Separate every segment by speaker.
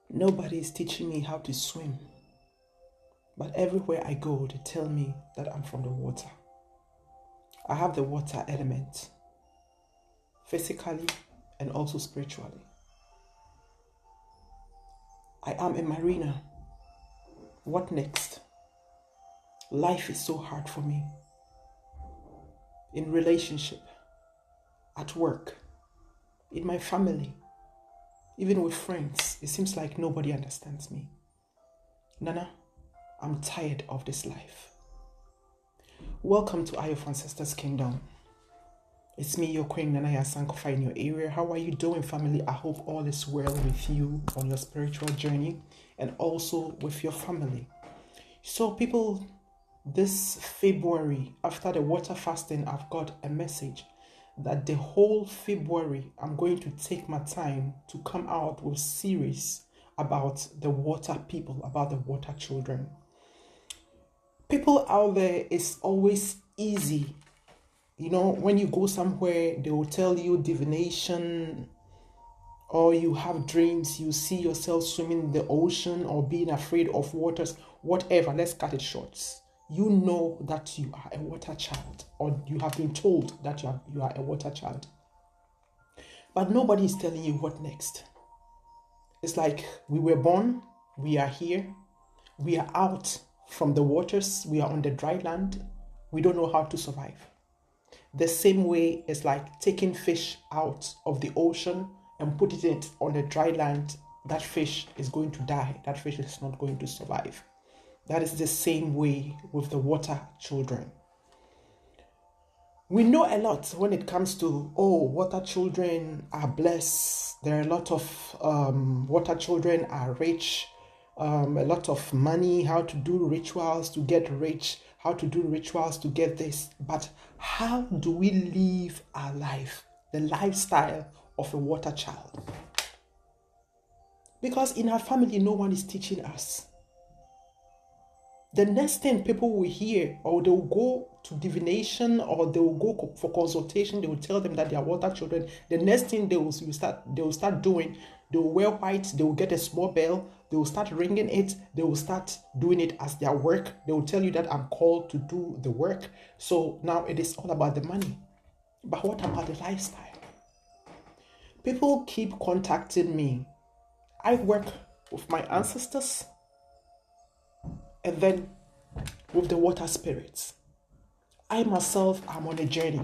Speaker 1: Nobody is teaching me how to swim. But everywhere I go, they tell me that I'm from the water. I have the water element, physically and also spiritually. I am a Marina. What next? Life is so hard for me. In relationship, at work, in my family, even with friends, it seems like nobody understands me. Nana, I'm tired of this life. Welcome to Eye of Ancestors Kingdom. It's me, your Queen Nana Yasankofa in your area. How are you doing, family? I hope all is well with you on your spiritual journey and also with your family. So people, this February, after the water fasting, I've got a message that the whole February, I'm going to take my time to come out with series about the water people, about the water children. People out there, it's always easy. You know, when you go somewhere, they will tell you divination, or you have dreams, you see yourself swimming in the ocean or being afraid of waters, whatever. Let's cut it short. You know that you are a water child, or you have been told that you are a water child. But nobody is telling you what next. It's like we were born, we are here, we are out from the waters, we are on the dry land, we don't know how to survive. The same way it's like taking fish out of the ocean and putting it on the dry land. That fish is going to die. That fish is not going to survive. That is the same way with the water children. We know a lot when it comes to, water children are blessed. There are a lot of water children are rich. A lot of money, how to do rituals to get rich, how to do rituals to get this. But how do we live our life, the lifestyle of a water child? Because in our family, no one is teaching us. The next thing people will hear, or they will go to divination, or they will go for consultation, they will tell them that they are water children. The next thing they will start doing, they will wear white, they will get a small bell, they will start ringing it, they will start doing it as their work. They will tell you that I'm called to do the work. So now it is all about the money. But what about the lifestyle? People keep contacting me. I work with my ancestors and then with the water spirits. I myself am on a journey.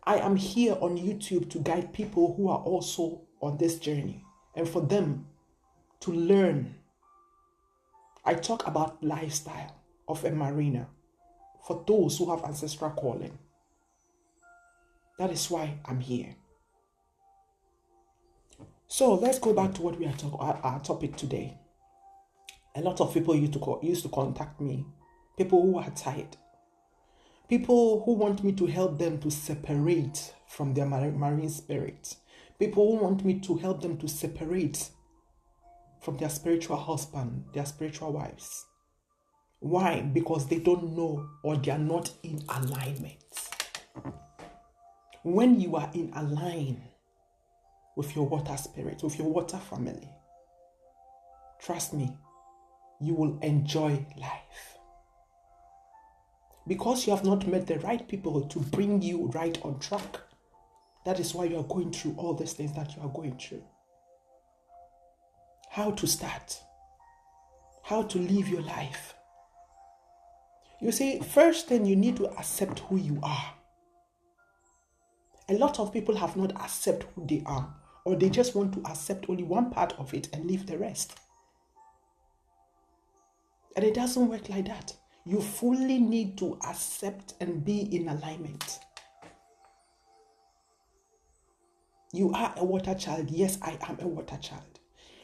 Speaker 1: I am here on YouTube to guide people who are also on this journey and for them to learn. I talk about lifestyle of a Marina for those who have ancestral calling. That is why I'm here. So let's go back to what we are our topic today. A lot of people used to contact me. People who are tired. People who want me to help them to separate from their marine spirit. People who want me to help them to separate from their spiritual husband, their spiritual wives. Why? Because they don't know or they are not in alignment. When you are in alignment with your water spirit, with your water family, trust me, you will enjoy life. Because you have not met the right people to bring you right on track. That is why you are going through all these things that you are going through. How to start. How to live your life. You see, first thing you need to accept who you are. A lot of people have not accepted who they are, or they just want to accept only one part of it and leave the rest. And it doesn't work like that. You fully need to accept and be in alignment. You are a water child. Yes, I am a water child.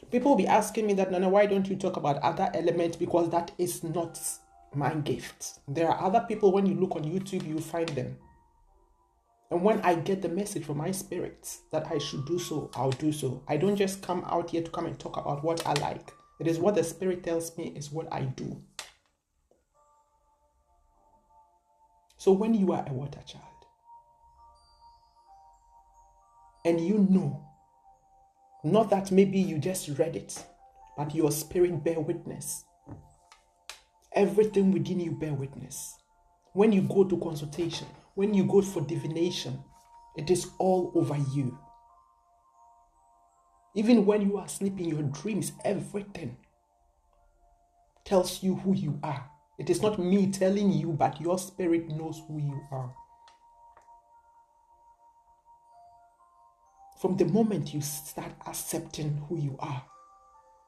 Speaker 1: People will be asking me that, Nana, why don't you talk about other elements? Because that is not my gift. There are other people, when you look on YouTube, you find them. And when I get the message from my spirit that I should do so, I'll do so. I don't just come out here to come and talk about what I like. It is what the spirit tells me is what I do. So when you are a water child, and you know Not that maybe you just read it, but your spirit bear witness. Everything within you bear witness. When you go to consultation, when you go for divination, it is all over you. Even when you are sleeping, your dreams, everything tells you who you are. It is not me telling you, but your spirit knows who you are. From the moment you start accepting who you are,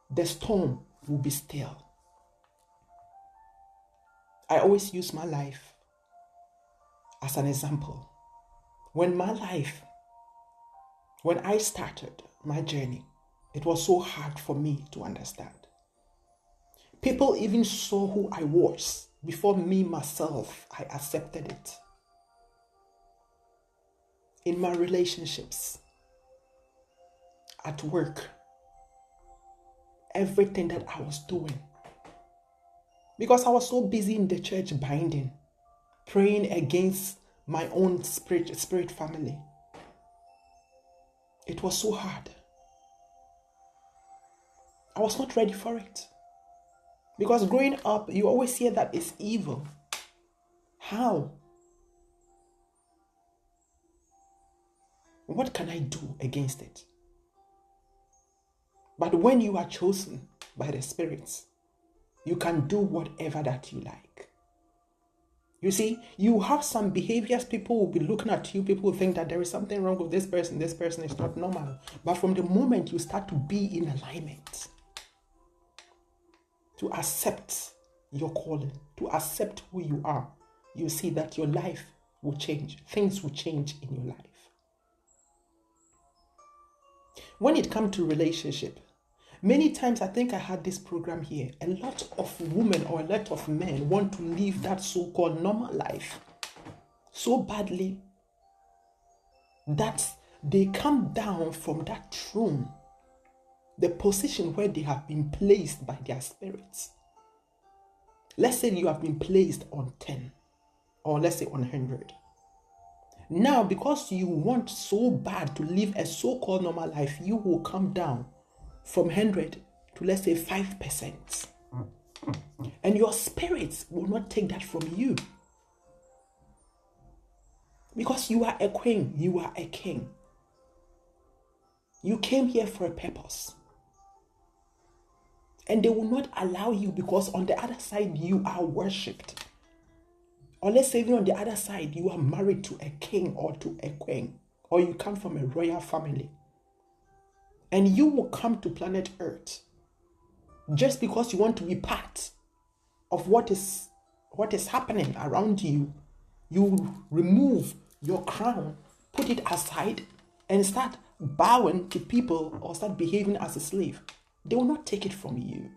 Speaker 1: the storm will be still. I always use my life as an example. When I started my journey, it was so hard for me to understand. People even saw who I was before me, myself, I accepted it. In my relationships, at work, everything that I was doing. Because I was so busy in the church binding, praying against my own spirit family. It was so hard. I was not ready for it. Because growing up, you always hear that it's evil. How? What can I do against it? But when you are chosen by the spirits, you can do whatever that you like. You see, you have some behaviors, people will be looking at you, people will think that there is something wrong with this person is not normal. But from the moment you start to be in alignment, to accept your calling, to accept who you are, you see that your life will change. Things will change in your life. When it comes to relationship, many times I think I had this program here. A lot of women or a lot of men want to live that so-called normal life so badly that they come down from that throne, the position where they have been placed by their spirits. Let's say you have been placed on 10, or let's say on 100. Now, because you want so bad to live a so-called normal life, you will come down from 100 to, let's say, 5%. And your spirits will not take that from you. Because you are a queen, you are a king. You came here for a purpose. And they will not allow you, because on the other side, you are worshipped. Or let's say even on the other side, you are married to a king or to a queen, or you come from a royal family. And you will come to planet Earth just because you want to be part of what is happening around you. You remove your crown, put it aside, and start bowing to people or start behaving as a slave. They will not take it from you.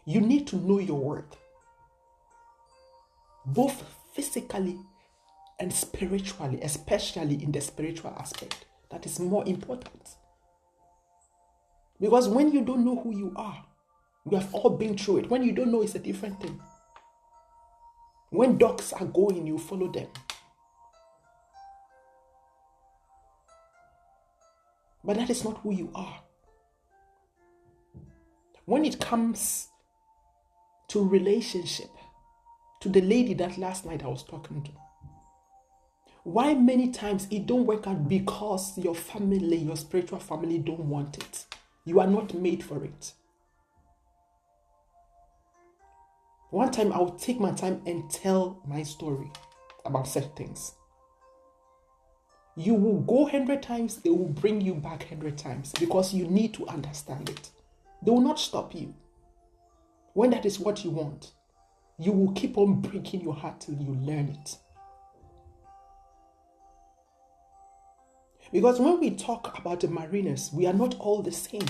Speaker 1: You need to know your worth, both physically and spiritually, especially in the spiritual aspect. That is more important. Because when you don't know who you are, we have all been through it. When you don't know, it's a different thing. When dogs are going, you follow them. But that is not who you are. When it comes to relationship, to the lady that last night I was talking to, why many times it don't work out? Because your family, your spiritual family don't want it. You are not made for it. One time I'll take my time and tell my story about such things. You will go 100 times, they will bring you back 100 times, because you need to understand it. They will not stop you. When that is what you want, you will keep on breaking your heart till you learn it. Because when we talk about the Marinas, we are not all the same.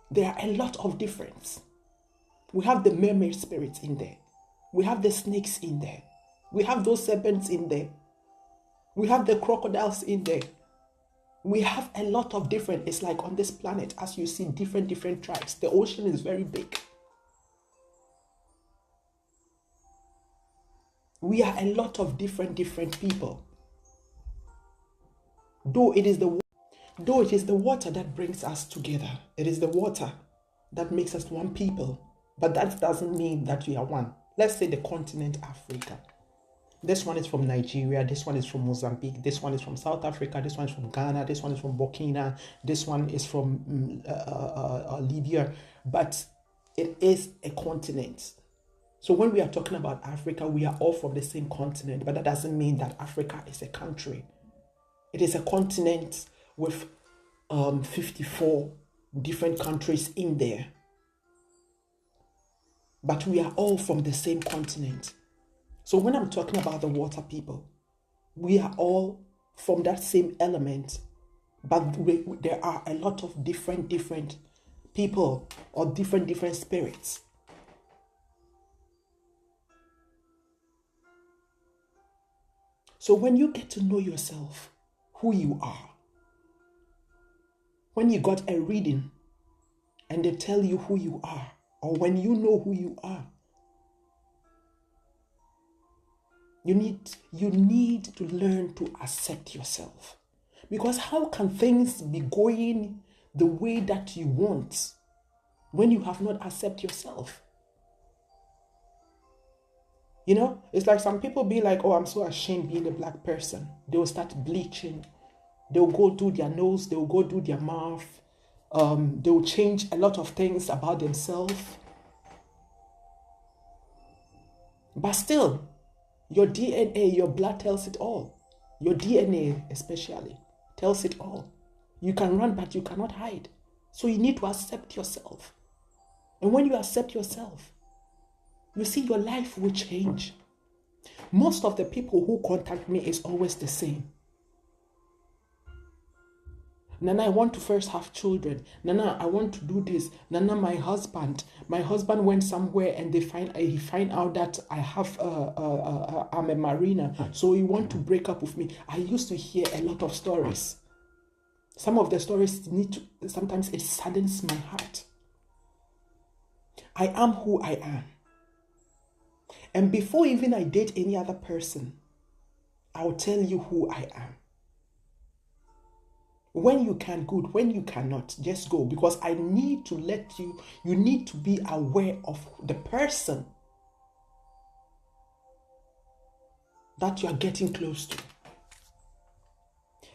Speaker 1: There are a lot of difference. We have the mermaid spirits in there. We have the snakes in there. We have those serpents in there. We have the crocodiles in there. We have a lot of different, it's like on this planet, as you see, different tribes. The ocean is very big. We are a lot of different people. Though it is the Though it is the water that brings us together, it is the water that makes us one people, but that doesn't mean that we are one. Let's say the continent Africa. This one is from Nigeria, this one is from Mozambique, this one is from South Africa, this one is from Ghana, this one is from Burkina, this one is from Libya, but it is a continent. So when we are talking about Africa, we are all from the same continent, but that doesn't mean that Africa is a country. It is a continent with 54 different countries in there. But we are all from the same continent. So when I'm talking about the water people, we are all from that same element, but there are a lot of different people or different spirits. So when you get to know yourself, who you are, when you got a reading and they tell you who you are, or when you know who you are, you need to learn to accept yourself. Because how can things be going the way that you want when you have not accepted yourself? You know, it's like some people be like, oh, I'm so ashamed being a black person. They will start bleaching. They will go do their nose. They will go do their mouth. They will change a lot of things about themselves. But still, your DNA, your blood tells it all. Your DNA especially tells it all. You can run, but you cannot hide. So you need to accept yourself. And when you accept yourself, you see your life will change. Most of the people who contact me is always the same. Nana, I want to first have children. Nana, I want to do this. Nana, my husband went somewhere and he find out that I have I'm a Marina, so he want to break up with me. I used to hear a lot of stories. Some of the stories sometimes it saddens my heart. I am who I am. And before even I date any other person, I'll tell you who I am. When you can, good. When you cannot, just go. Because I need to let you need to be aware of the person that you are getting close to.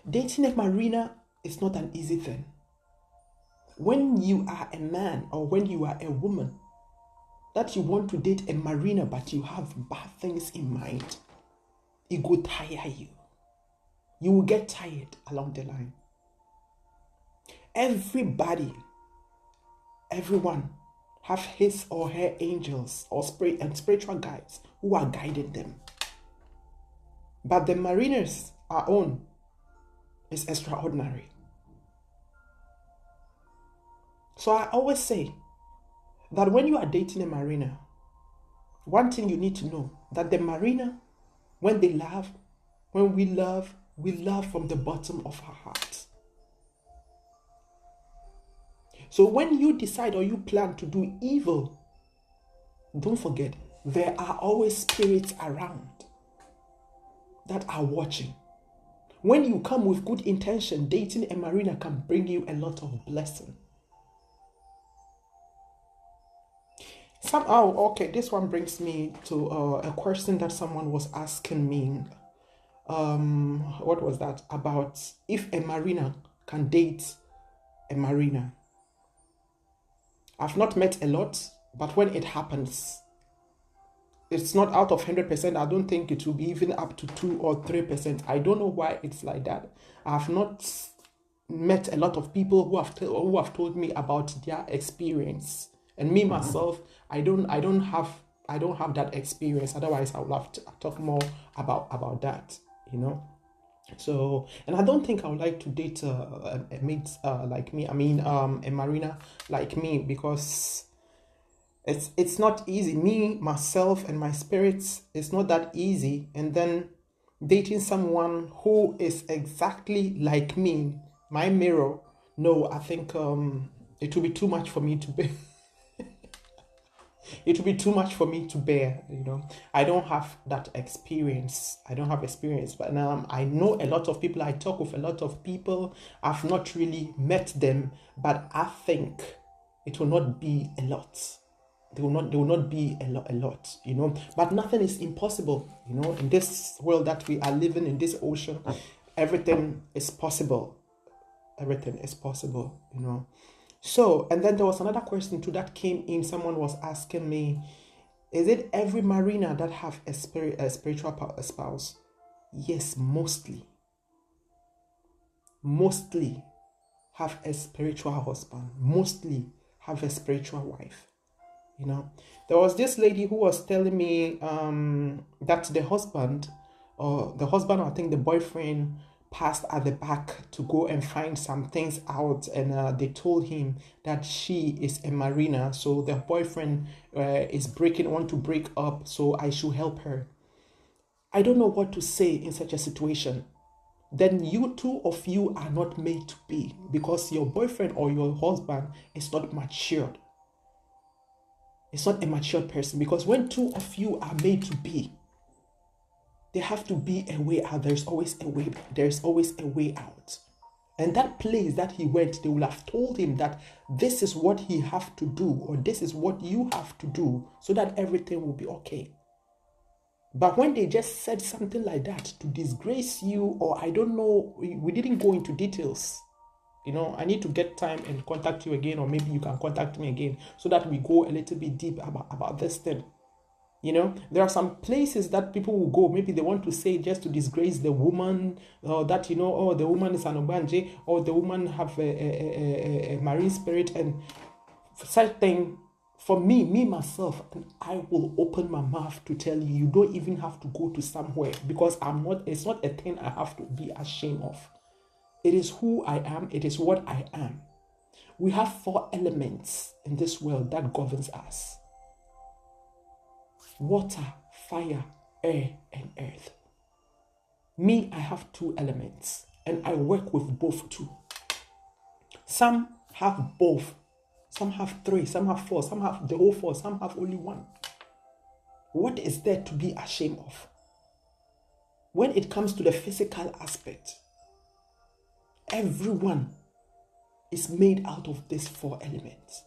Speaker 1: Dating a Marina is not an easy thing. When you are a man or when you are a woman, that you want to date a Marina but you have bad things in mind, it will tire you. You will get tired along the line. Everyone have his or her angels or spiritual guides who are guiding them. But the Marinas, our own, is extraordinary. So I always say that when you are dating a Marina, one thing you need to know, that the Marina, when they love, when we love from the bottom of our hearts. So when you decide or you plan to do evil, don't forget, there are always spirits around that are watching. When you come with good intention, dating a Marina can bring you a lot of blessing. This one brings me to a question that someone was asking me. What was that? About if a Marina can date a Marina. I've not met a lot, but when it happens, it's not out of 100%. I don't think it will be even up to 2 or 3%. I don't know why it's like that. I've not met a lot of people who have told me about their experience. And me myself, I don't have that experience. Otherwise, I would have to talk more about that, you know. So, and I don't think I would like to date a mate like me. I mean, a Marina like me, because it's not easy. Me, myself, and my spirits, it's not that easy. And then dating someone who is exactly like me, my mirror. No, I think it will be too much for me to be. It will be too much for me to bear, I don't have that experience. But I know a lot of people. I talk with a lot of people. I've not really met them, but I think it will not be a lot. They will not be a lot, But nothing is impossible, in this world that we are living, in this ocean. Everything is possible. Everything is possible, So, and then there was another question too that came in. Someone was asking me, is it every Marina that have a spiritual spouse? Yes, mostly have a spiritual husband, mostly have a spiritual wife. There was this lady who was telling me that the husband, I think the boyfriend, passed at the back to go and find some things out, and they told him that she is a Marina, so the boyfriend want to break up, so I should help her. I don't know what to say in such a situation. Then two of you are not made to be, because your boyfriend or your husband is not matured. It's not a mature person, because when two of you are made to be, there have to be a way out. There's always a way out. And that place that he went, they will have told him that this is what he have to do, or this is what you have to do, so that everything will be okay. But when they just said something like that to disgrace you, or I don't know, we didn't go into details. I need to get time and contact you again, or maybe you can contact me again, so that we go a little bit deep about this thing. There are some places that people will go. Maybe they want to say just to disgrace the woman, or that, the woman is an Obanje, or the woman have a marine spirit, and such thing. For me myself, I will open my mouth to tell you, you don't even have to go to somewhere, because it's not a thing I have to be ashamed of. It is who I am. It is what I am. We have 4 elements in this world that governs us: water, fire, air, and earth. Me, I have 2 elements, and I work with both 2. Some have both. Some have 3, some have 4, some have the whole 4, some have only 1. What is there to be ashamed of? When it comes to the physical aspect, everyone is made out of these 4 elements,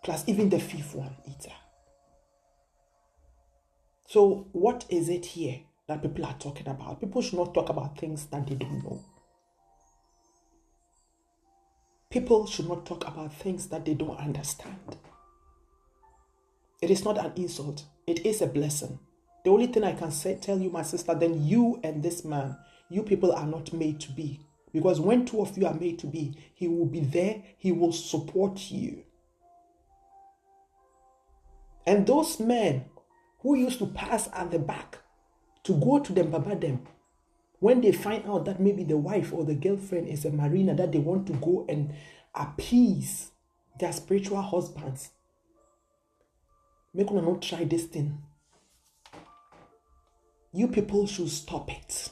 Speaker 1: plus even the 5th one, ether. So what is it here that people are talking about? People should not talk about things that they don't know. People should not talk about things that they don't understand. It is not an insult. It is a blessing. The only thing I can tell you, my sister, then you and this man, you people are not made to be. Because when 2 of you are made to be, he will be there. He will support you. And those men who used to pass at the back to go to them, baba them, when they find out that maybe the wife or the girlfriend is a Marina, that they want to go and appease their spiritual husbands, make them not try this thing. You people should stop it.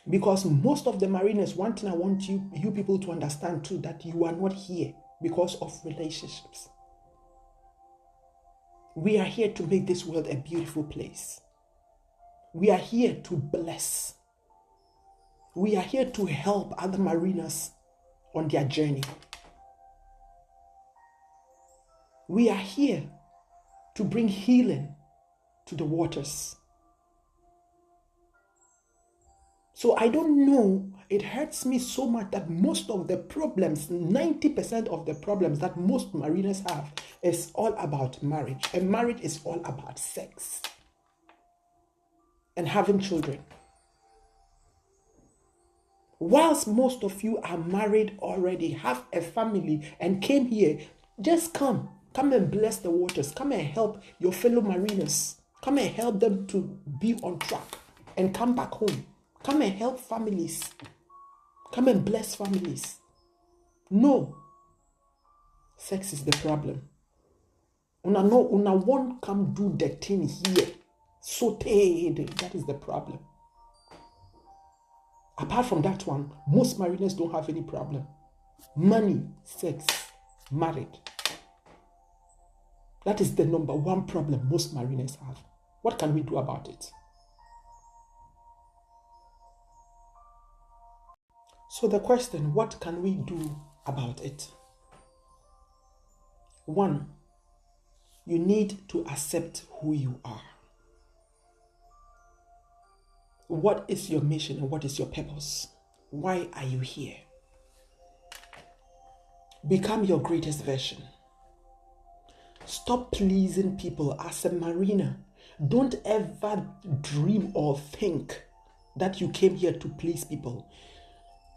Speaker 1: Because most of the Marinas, one thing I want you people to understand too, that you are not here because of relationships. We are here to make this world a beautiful place. We are here to bless. We are here to help other Marinas on their journey. We are here to bring healing to the waters. So I don't know, it hurts me so much that most of the problems, 90% of the problems that most Marinas have is all about marriage. And marriage is all about sex and having children. Whilst most of you are married already, have a family, and came here, just come and bless the waters. Come and help your fellow Marinas. Come and help them to be on track and come back home. Come and help families. Come and bless families. No. Sex is the problem. Una won't come do the thing here. That is the problem. Apart from that one, most Marinas don't have any problem. Money, sex, married. That is the number one problem most mariners have. What can we do about it? So the question, what can we do about it? One, you need to accept who you are. What is your mission and what is your purpose? Why are you here? Become your greatest version. Stop pleasing people as a mariner. Don't ever dream or think that you came here to please people.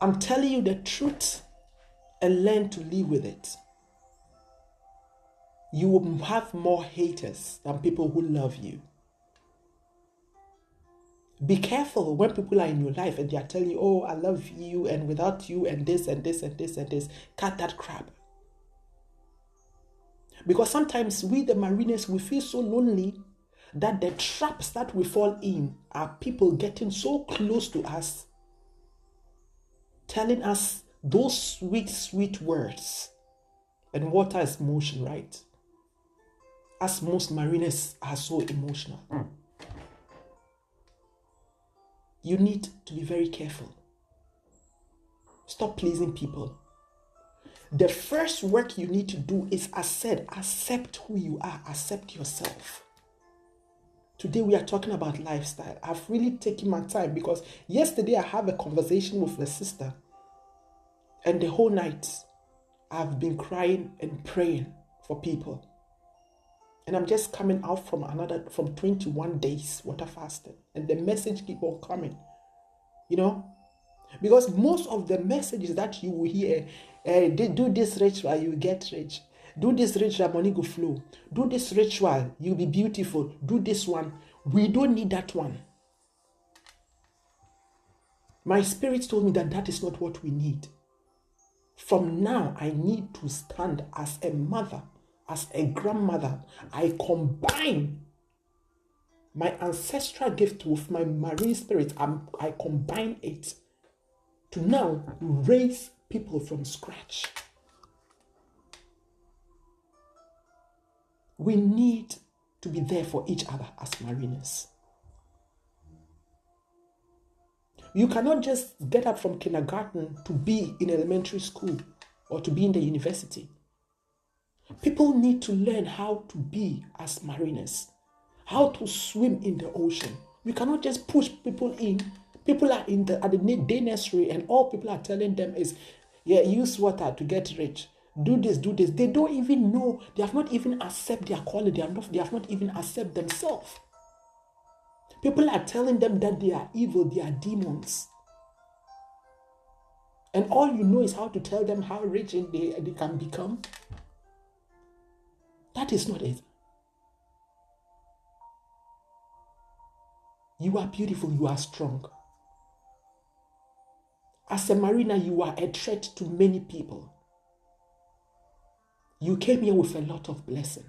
Speaker 1: I'm telling you the truth and learn to live with it. You will have more haters than people who love you. Be careful when people are in your life and they are telling you, oh, I love you, and without you, and this, and this, and this, and this. Cut that crap. Because sometimes we, the mariners, we feel so lonely that the traps that we fall in are people getting so close to us, telling us those sweet, sweet words. And water is motion, right? As most mariners are so emotional. You need to be very careful. Stop pleasing people. The first work you need to do is, as said, accept who you are, accept yourself. Today we are talking about lifestyle. I've really taken my time because yesterday I had a conversation with a sister, and the whole night I've been crying and praying for people. And I'm just coming out from 21 days water fasting, and the message keep on coming, because most of the messages that you will hear, do this ritual, you get rich. Do this ritual, money go flow. Do this ritual, you'll be beautiful. Do this one. We don't need that one. My spirit told me that is not what we need. From now, I need to stand as a mother, as a grandmother. I combine my ancestral gift with my marine spirit. I combine it to now raise people from scratch. We need to be there for each other as mariners. You cannot just get up from kindergarten to be in elementary school or to be in the university. People need to learn how to be as mariners, how to swim in the ocean. You cannot just push people in. People are at the day nursery, and all people are telling them is, use water to get rich. Do this, do this. They don't even know. They have not even accepted their calling. They have not even accepted themselves. People are telling them that they are evil, they are demons. And all you know is how to tell them how rich they can become. That is not it. You are beautiful, you are strong. As a mariner, you are a threat to many people. You came here with a lot of blessings,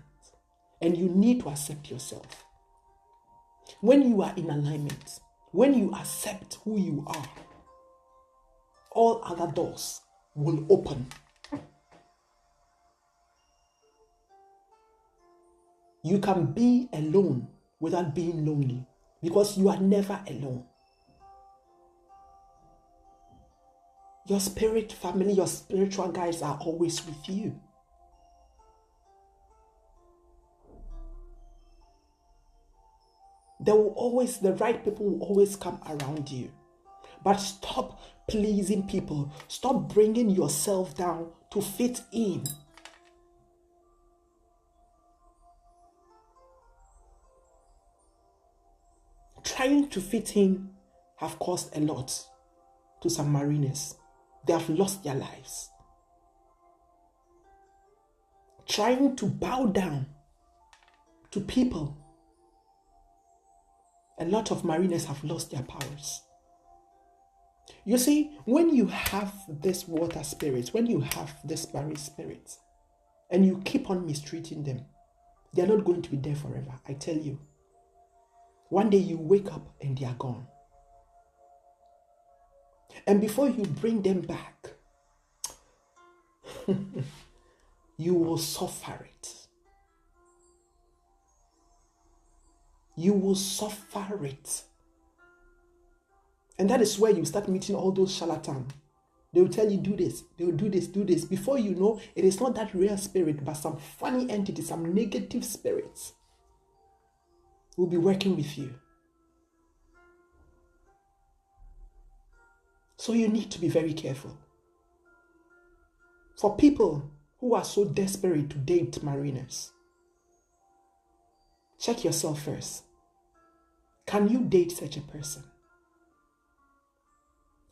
Speaker 1: and you need to accept yourself. When you are in alignment, when you accept who you are, all other doors will open. You can be alone without being lonely, because you are never alone. Your spirit family, your spiritual guides are always with you. The right people will always come around you. But stop pleasing people. Stop bringing yourself down to fit in. Trying to fit in have caused a lot to some mariners. They have lost their lives. Trying to bow down to people. A lot of mariners have lost their powers. You see, when you have this water spirit, when you have this marine spirit, and you keep on mistreating them, they are not going to be there forever, I tell you. One day you wake up and they are gone. And before you bring them back, you will suffer it. You will suffer it. And that is where you start meeting all those charlatans. They will tell you, do this. They will do this, do this. Before you know, it is not that real spirit, but some funny entity, some negative spirits will be working with you. So you need to be very careful. For people who are so desperate to date Marinas, check yourself first. Can you date such a person?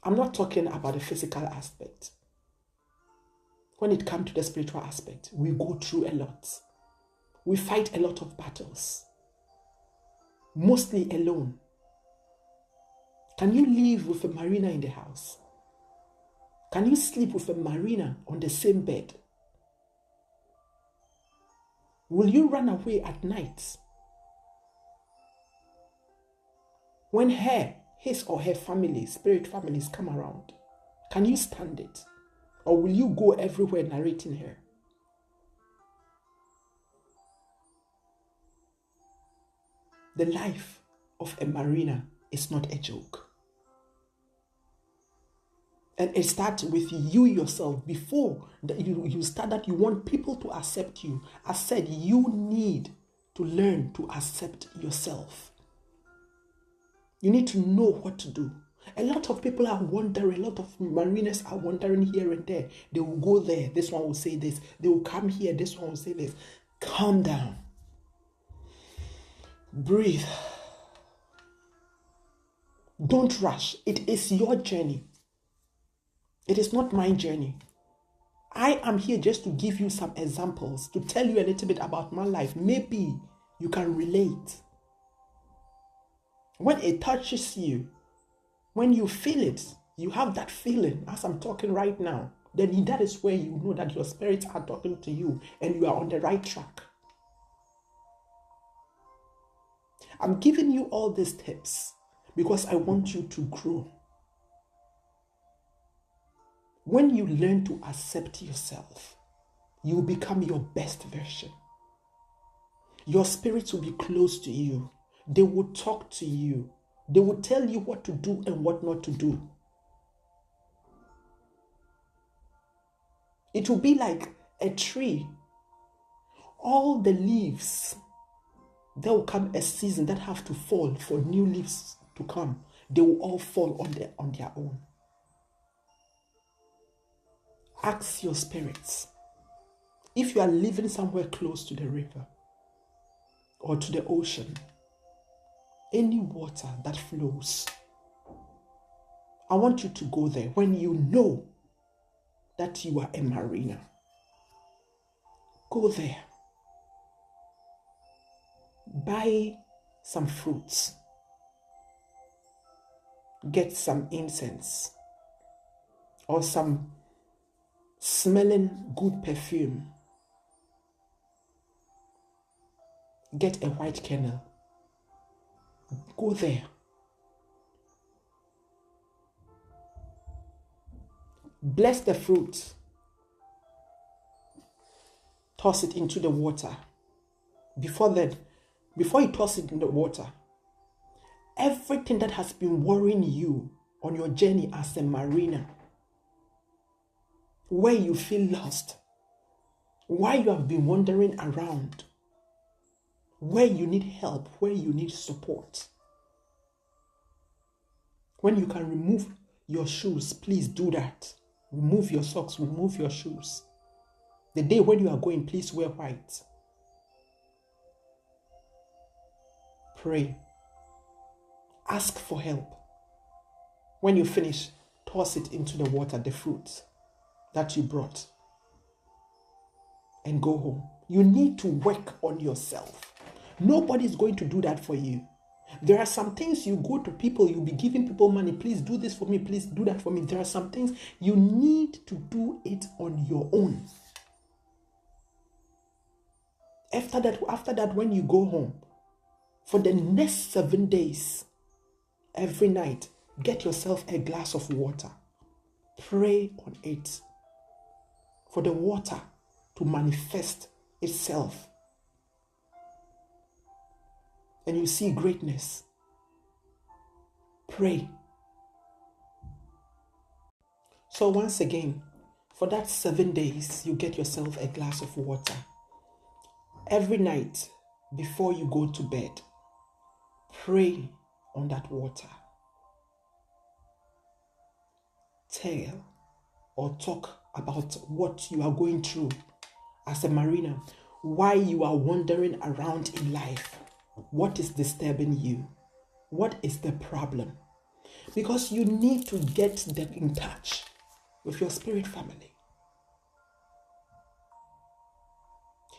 Speaker 1: I'm not talking about the physical aspect. When it comes to the spiritual aspect, we go through a lot. We fight a lot of battles, mostly alone. Can you live with a Marina in the house? Can you sleep with a Marina on the same bed? Will you run away at night when his or her family, spirit families come around? Can you stand it? Or will you go everywhere narrating her? The life of a Marina is not a joke. And it starts with you yourself. Before you start that, you want people to accept you. I said you need to learn to accept yourself. You need to know what to do. A lot of people are wondering, a lot of Marinas are wondering here and there. They will go there, this one will say this. They will come here, this one will say this. Calm down. Breathe. Don't rush. It is your journey. It is not my journey. I am here just to give you some examples, to tell you a little bit about my life. Maybe you can relate. When it touches you, when you feel it, you have that feeling as I'm talking right now, then that is where you know that your spirits are talking to you and you are on the right track. I'm giving you all these tips because I want you to grow. When you learn to accept yourself, you will become your best version. Your spirits will be close to you. They will talk to you. They will tell you what to do and what not to do. It will be like a tree. All the leaves, there will come a season that have to fall for new leaves to come. They will all fall on their own. Ask your spirits. If you are living somewhere close to the river or to the ocean, any water that flows, I want you to go there when you know that you are a Marina. Go there. Buy some fruits. Get some incense or some smelling good perfume. Get a white candle. Go there. Bless the fruit. Toss it into the water. Before you toss it in the water, everything that has been worrying you on your journey as a Marina, where you feel lost, why you have been wandering around, where you need help, where you need support. When you can remove your shoes, please do that. Remove your socks, remove your shoes. The day when you are going, please wear white. Pray. Ask for help. When you finish, toss it into the water, the fruit that you brought, and go home. You need to work on yourself. Nobody's going to do that for you. There are some things you go to people, you'll be giving people money. Please do this for me. Please do that for me. There are some things you need to do it on your own. After that, when you go home, for the next 7 days, every night, get yourself a glass of water. Pray on it for the water to manifest itself. and you see greatness, pray. So once again, for that 7 days, you get yourself a glass of water. Every night before you go to bed, pray on that water. Tell or talk about what you are going through as a Marina, why you are wandering around in life, what is disturbing you, what is the problem. Because you need to get them in touch with your spirit family.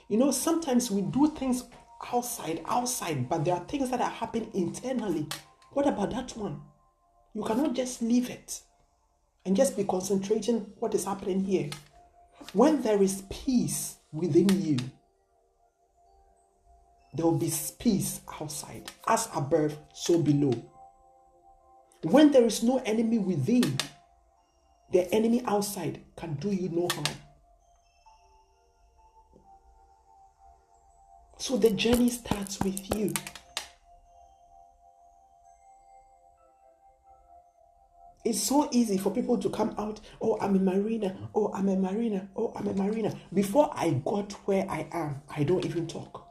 Speaker 1: You know, sometimes we do things outside, but there are things that are happening internally. What about that one? You cannot just leave it and just be concentrating what is happening here. When there is peace within you, there will be peace outside. As above, so below. When there is no enemy within, the enemy outside can do you no harm. So the journey starts with you. It's so easy for people to come out, oh, I'm a Marina, oh, I'm a Marina, oh, I'm a Marina. Before I got where I am, I don't even talk.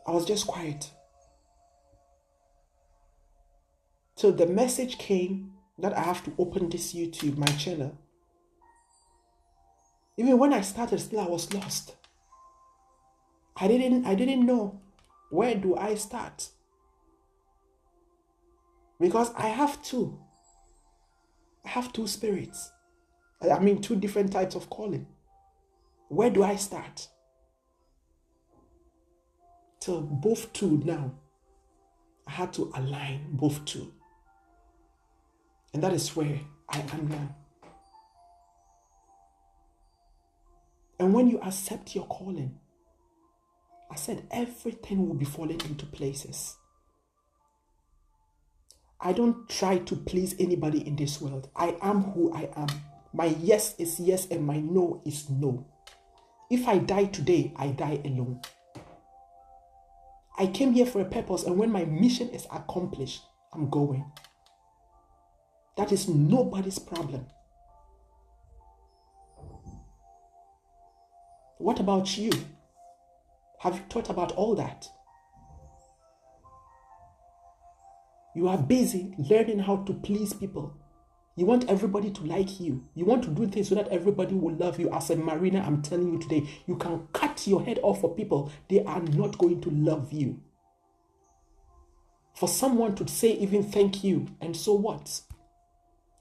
Speaker 1: I was just quiet. So the message came that I have to open this YouTube, my channel. Even when I started, still I was lost. I didn't know, where do I start? Because I have two. I have two spirits. I mean, two different types of calling. Where do I start? Till both two now, I had to align both two. And that is where I am now. And when you accept your calling, I said everything will be falling into places. I don't try to please anybody in this world. I am who I am. My yes is yes and my no is no. If I die today, I die alone. I came here for a purpose, and when my mission is accomplished, I'm going. That is nobody's problem. What about you? Have you thought about all that? You are busy learning how to please people. You want everybody to like you. You want to do things so that everybody will love you. As a Marina, I'm telling you today, you can cut your head off for people. They are not going to love you. For someone to say even thank you, and so what?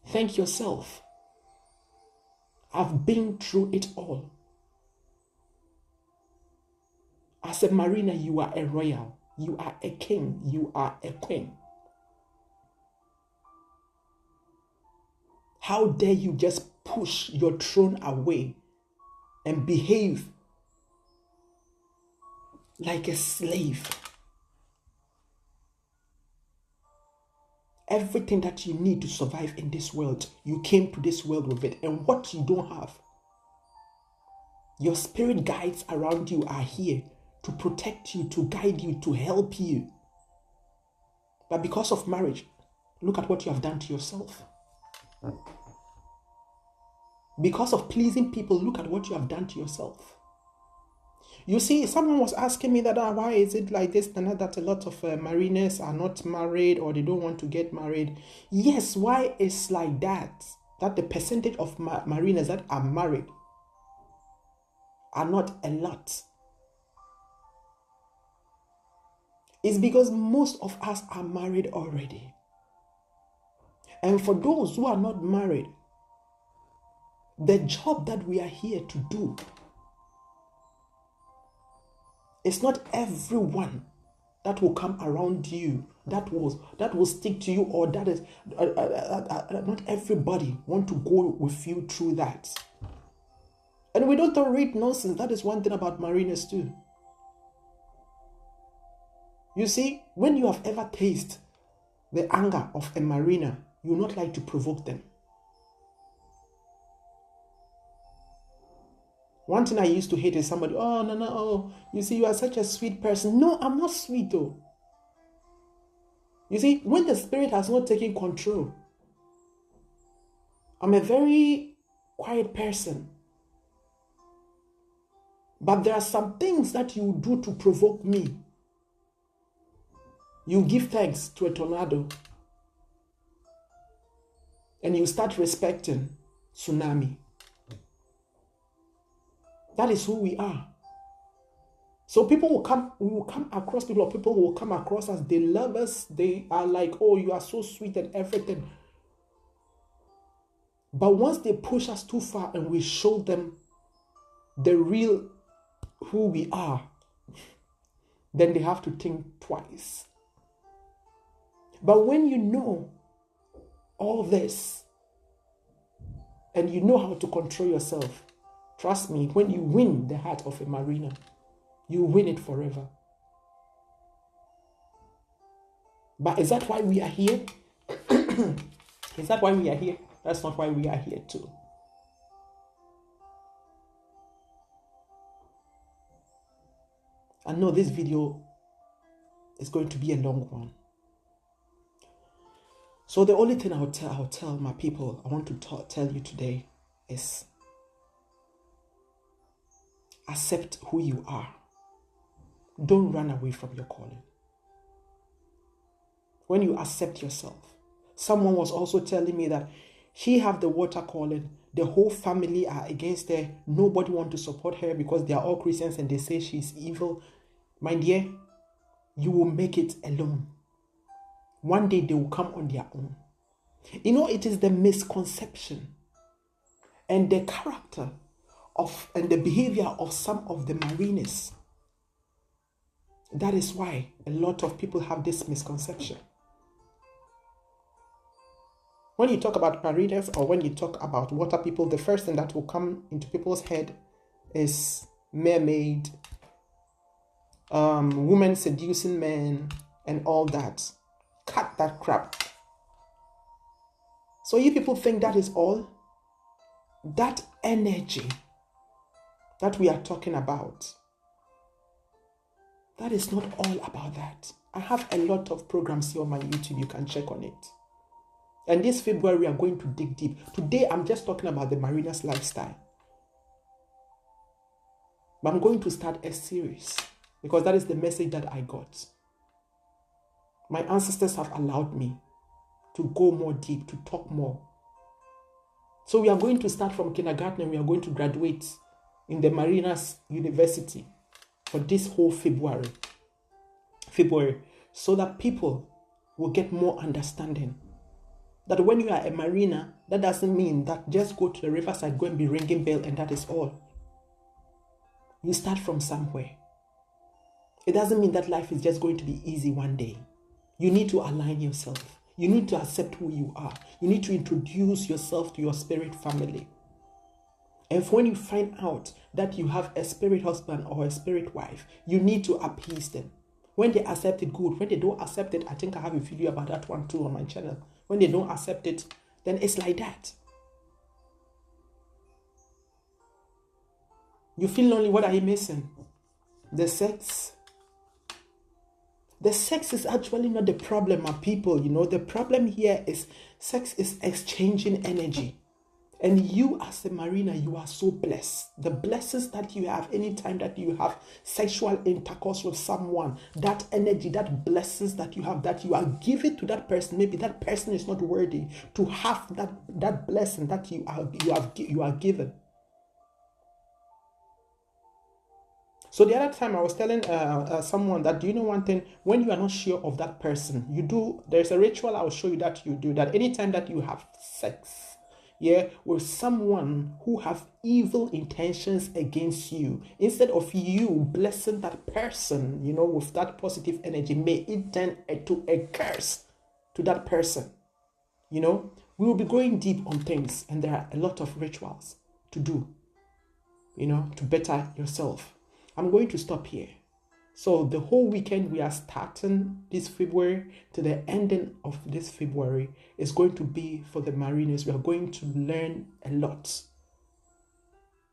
Speaker 1: Thank yourself. I've been through it all. As a Marina, you are a royal. You are a king. You are a queen. How dare you just push your throne away and behave like a slave? Everything that you need to survive in this world, you came to this world with it. And what you don't have, your spirit guides around you are here to protect you, to guide you, to help you. But because of marriage, look at what you have done to yourself. Because of pleasing people, look at what you have done to yourself. You see, someone was asking me that why is it like this and that a lot of Marinas are not married or they don't want to get married. Yes, why it's like that? That the percentage of Marinas that are married are not a lot. It's because most of us are married already. And for those who are not married, the job that we are here to do, it's not everyone that will come around you, that will stick to you, or that is not everybody want to go with you through that. And we don't tolerate nonsense. That is one thing about Marinas too. You see, when you have ever tasted the anger of a Marina, you will not like to provoke them. One thing I used to hate is somebody, oh, no, oh, you see, you are such a sweet person. No, I'm not sweet, though. You see, when the spirit has not taken control, I'm a very quiet person. But there are some things that you do to provoke me. You give thanks to a tornado. And you start respecting tsunami. That is who we are. So we will come across people, or people who will come across us. They love us. They are like, oh, you are so sweet and everything. But once they push us too far and we show them the real who we are, then they have to think twice. But when you know all this and you know how to control yourself, trust me, when you win the heart of a Marina, you win it forever. But is that why we are here? Is that why we are here? That's not why we are here too. I know this video is going to be a long one. So the only thing I'll tell my people, I want to tell you today is accept who you are. Don't run away from your calling. When you accept yourself, someone was also telling me that she have the water calling, the whole family are against her, nobody want to support her because they are all Christians and they say she's evil. My dear, you will make it alone. One day they will come on their own. You know, it is the misconception and the character of and the behavior of some of the Marinas. That is why a lot of people have this misconception. When you talk about Marinas or when you talk about water people, the first thing that will come into people's head is mermaid, women seducing men, and all that. Cut that crap. So you people think that is all? That energy that we are talking about, that is not all about that. I have a lot of programs here on my YouTube. You can check on it. And this February, we are going to dig deep. Today, I'm just talking about the Marina's lifestyle. But I'm going to start a series because that is the message that I got. My ancestors have allowed me to go more deep, to talk more. So we are going to start from kindergarten and we are going to graduate in the Marina's University for this whole February, so that people will get more understanding. That when you are a Marina, that doesn't mean that just go to the riverside, go and be ringing bell and that is all. You start from somewhere. It doesn't mean that life is just going to be easy one day. You need to align yourself. You need to accept who you are. You need to introduce yourself to your spirit family. And when you find out that you have a spirit husband or a spirit wife, you need to appease them. When they accept it, good. When they don't accept it, I think I have a video about that one too on my channel. When they don't accept it, then it's like that. You feel lonely, what are you missing? The sex. The sex is actually not the problem, my people. You know, the problem here is sex is exchanging energy. And you as a Marina, you are so blessed. The blessings that you have anytime that you have sexual intercourse with someone, that energy, that blessings that you have, that you are giving to that person. Maybe that person is not worthy to have that blessing that you are given. So the other time I was telling someone that, do you know one thing? When you are not sure of that person, there's a ritual I'll show you that you do, that anytime that you have sex, with someone who have evil intentions against you, instead of you blessing that person, with that positive energy, may it turn to a curse to that person. We will be going deep on things, and there are a lot of rituals to do, to better yourself. I'm going to stop here. So the whole weekend we are starting this February to the ending of this February is going to be for the Marinas. We are going to learn a lot.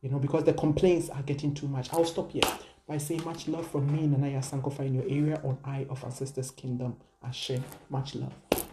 Speaker 1: because the complaints are getting too much. I'll stop here by saying much love from me, Nanaya Sankofa, in your area on Eye of Our Sisters Kingdom. Ashe, much love.